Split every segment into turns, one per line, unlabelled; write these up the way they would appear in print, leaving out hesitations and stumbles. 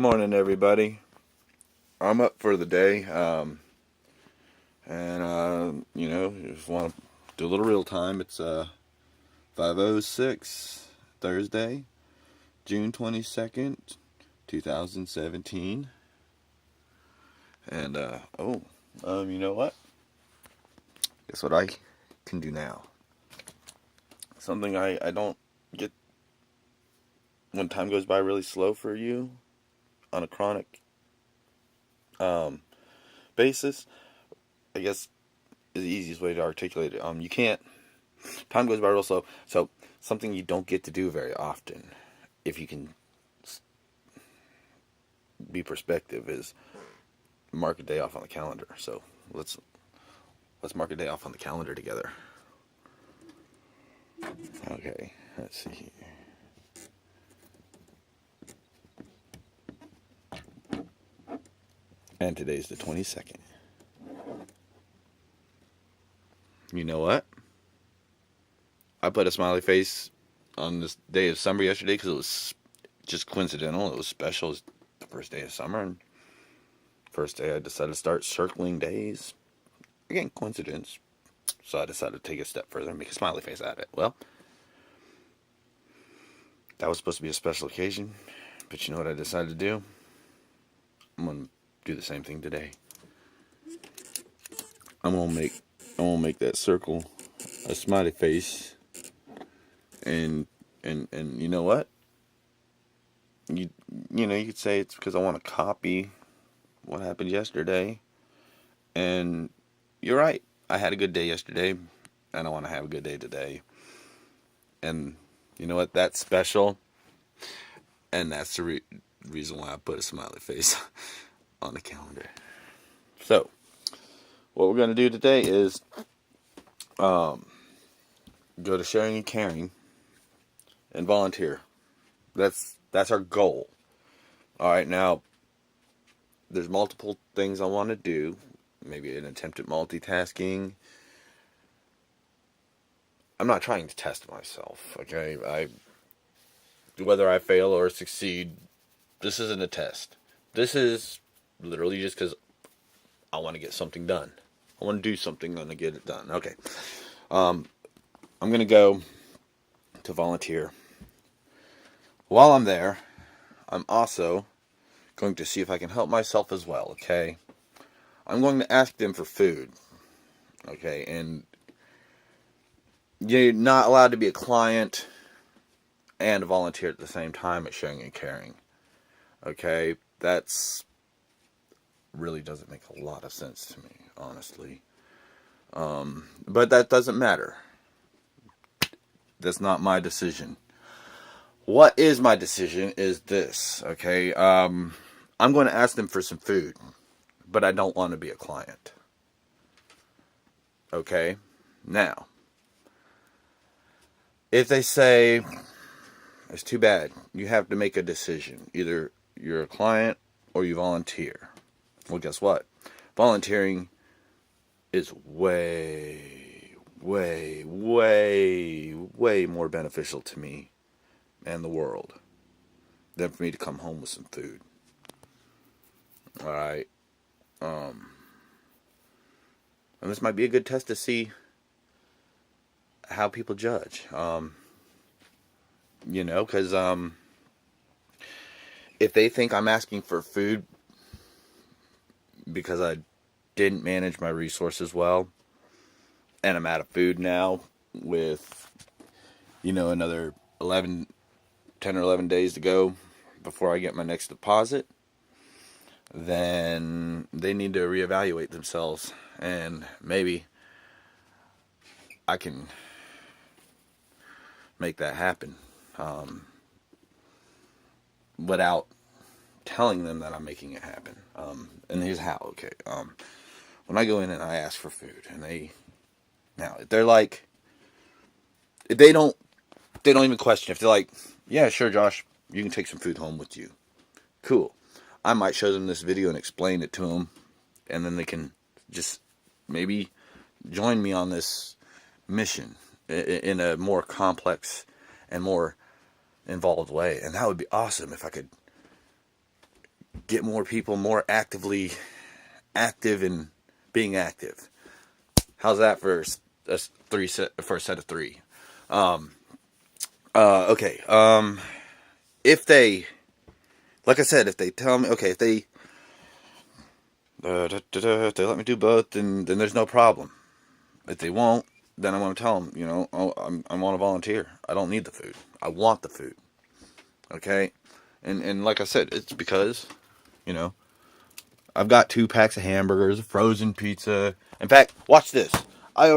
Morning, everybody. I'm up for the day, just want to do a little real time. It's 5:06 Thursday, June 22nd, 2017. And you know what? Guess what I can do now? Something I don't get when time goes by really slow for you on a chronic basis. I guess is the easiest way to articulate it. You can't. Time goes by real slow. So something you don't get to do very often, if you can be perspective, is mark a day off on the calendar. So let's mark a day off on the calendar together. Okay, let's see here. And today's the 22nd. You know what? I put a smiley face on this day of summer yesterday because it was just coincidental. It was special. It was the first day of summer, and first day I decided to start circling days. Again, coincidence. So I decided to take it a step further and make a smiley face out of it. Well, that was supposed to be a special occasion, but you know what I decided to do? I'm gonna do the same thing today. I'm gonna make that circle a smiley face, and you know what? You could say it's because I want to copy what happened yesterday, and you're right. I had a good day yesterday, and I want to have a good day today. And you know what? That's special, and that's the reason why I put a smiley face on the calendar. So, what we're going to do today is go to Sharing and Caring and volunteer. That's our goal. All right, now there's multiple things I want to do. Maybe an attempt at multitasking. I'm not trying to test myself, okay? Whether I fail or succeed, this isn't a test. This is literally just because I want to get something done. I want to do something, I'm going to get it done. Okay. I'm going to go to volunteer. While I'm there, I'm also going to see if I can help myself as well, okay? I'm going to ask them for food, okay? And you're not allowed to be a client and a volunteer at the same time at Sharing and Caring, okay? That's really doesn't make a lot of sense to me, honestly. But that doesn't matter. That's not my decision. What is my decision is this, okay? I'm going to ask them for some food, but I don't want to be a client. Okay? Now, if they say, it's too bad, you have to make a decision. Either you're a client or you volunteer. Well, guess what? Volunteering is way, way, way, way more beneficial to me and the world than for me to come home with some food. Alright. And this might be a good test to see how people judge. Because if they think I'm asking for food because I didn't manage my resources well, and I'm out of food now with, another 10 or 11 days to go before I get my next deposit, then they need to reevaluate themselves, and maybe I can make that happen without telling them that I'm making it happen. And here's how, okay? When I go in and I ask for food, and if they're like, if they don't even question. If they're like, yeah, sure, Josh, you can take some food home with you. Cool. I might show them this video and explain it to them, and then they can just maybe join me on this mission in a more complex and more involved way. And that would be awesome if I could get more people more active in being active. How's that for a set of three? Okay. If they, like I said, if they tell me, okay, if they let me do both, then there's no problem. If they won't, then I'm going to tell them, oh, I want to volunteer. I don't need the food. I want the food. Okay? And like I said, it's because, I've got 2 packs of hamburgers, frozen pizza. In fact, watch this. I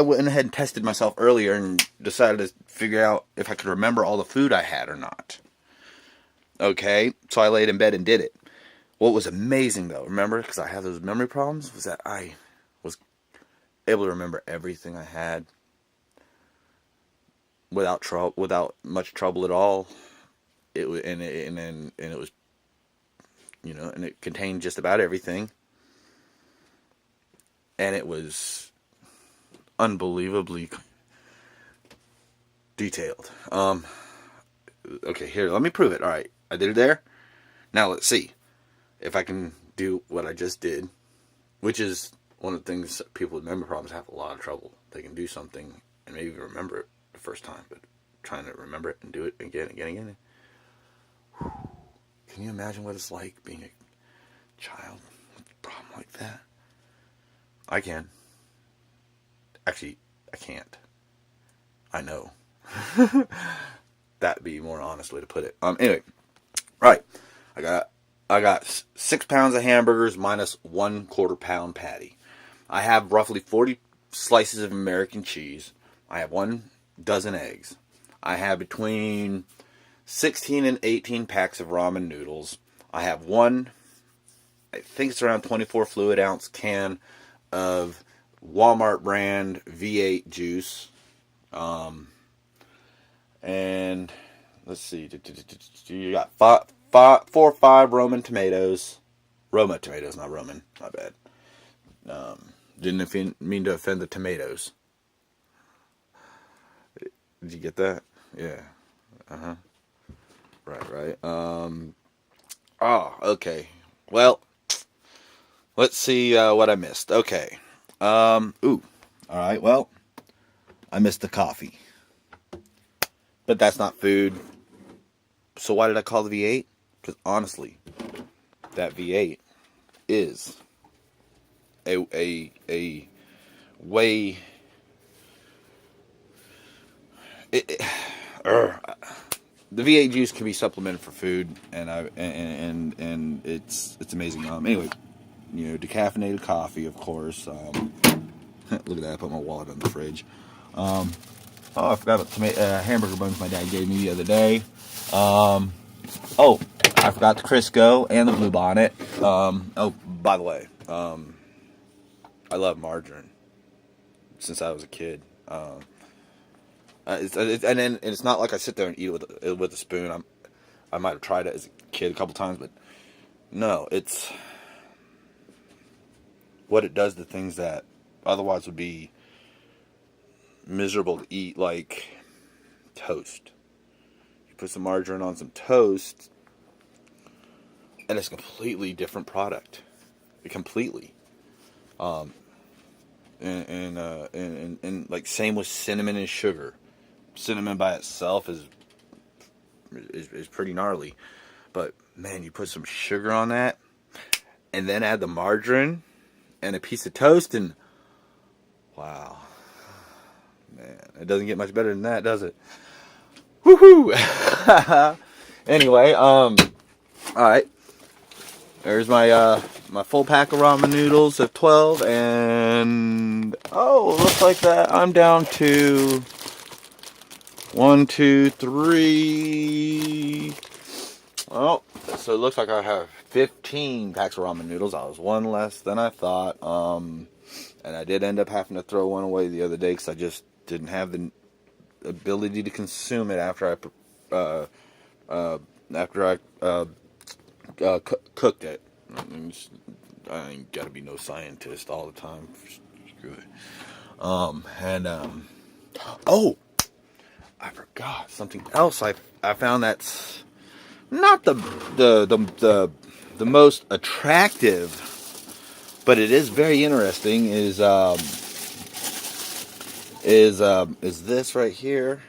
went ahead and tested myself earlier and decided to figure out if I could remember all the food I had or not. Okay? So I laid in bed and did it. What was amazing, though, remember, because I have those memory problems, was that I was able to remember everything I had without much trouble at all. It was, and it was, and it contained just about everything, and it was unbelievably detailed. Okay, here, let me prove it. All right, I did it there. Now let's see if I can do what I just did, which is one of the things people with memory problems have a lot of trouble. They can do something and maybe even remember it the first time, but trying to remember it and do it again. Can you imagine what it's like being a child with a problem like that? I can. Actually, I can't. I know. That'd be a more honest way to put it. Anyway, right. I got 6 pounds of hamburgers minus 1/4 pound patty. I have roughly 40 slices of American cheese. I have 1 dozen eggs. I have between 16 and 18 packs of ramen noodles. I have I think it's around 24 fluid ounce can of Walmart brand V8 juice. And let's see, you got 4 or 5 Roman tomatoes. Roma tomatoes, not Roman. My bad. Didn't mean to offend the tomatoes. Did you get that? Yeah. Right. Okay. Well, let's see what I missed. Okay. All right. Well, I missed the coffee. But that's not food. So why did I call the V8? Because honestly, that V8 is a way. The V8 juice can be supplemented for food, and it's amazing. Anyway, decaffeinated coffee, of course. Look at that! I put my wallet in the fridge. I forgot about hamburger buns my dad gave me the other day. I forgot the Crisco and the Blue Bonnet. By the way, I love margarine since I was a kid. And it's not like I sit there and eat it with a spoon. I might have tried it as a kid a couple times, but no, it's what it does to things that otherwise would be miserable to eat, like toast. You put some margarine on some toast, and it's a completely different product. Completely. And like same with cinnamon and sugar. Cinnamon by itself is pretty gnarly, but man, you put some sugar on that, and then add the margarine and a piece of toast, and wow, man, it doesn't get much better than that, does it? Woohoo! Anyway, all right. There's my full pack of ramen noodles of 12, and looks like that I'm down to 1, 2, 3. Well, so it looks like I have 15 packs of ramen noodles. I was 1 less than I thought. And I did end up having to throw one away the other day because I just didn't have the ability to consume it after I cooked it. I ain't gotta be no scientist all the time. Screw it. I forgot something else. I found that's not the the most attractive, but it is very interesting, is this right here.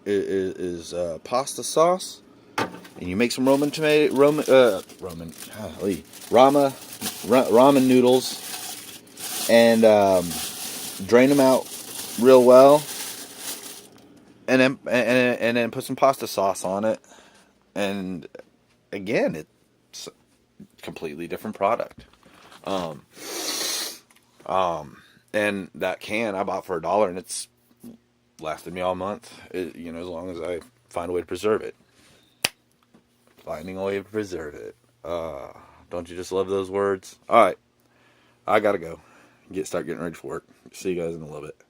Is pasta sauce, and you make some ramen noodles, and drain them out real well, and then put some pasta sauce on it, and again, it's a completely different product. And that can I bought for $1, and it's lasted me all month. As long as I find a way to preserve it. Finding a way to preserve it. Don't you just love those words? All right, I gotta go. Start getting ready for work. See you guys in a little bit.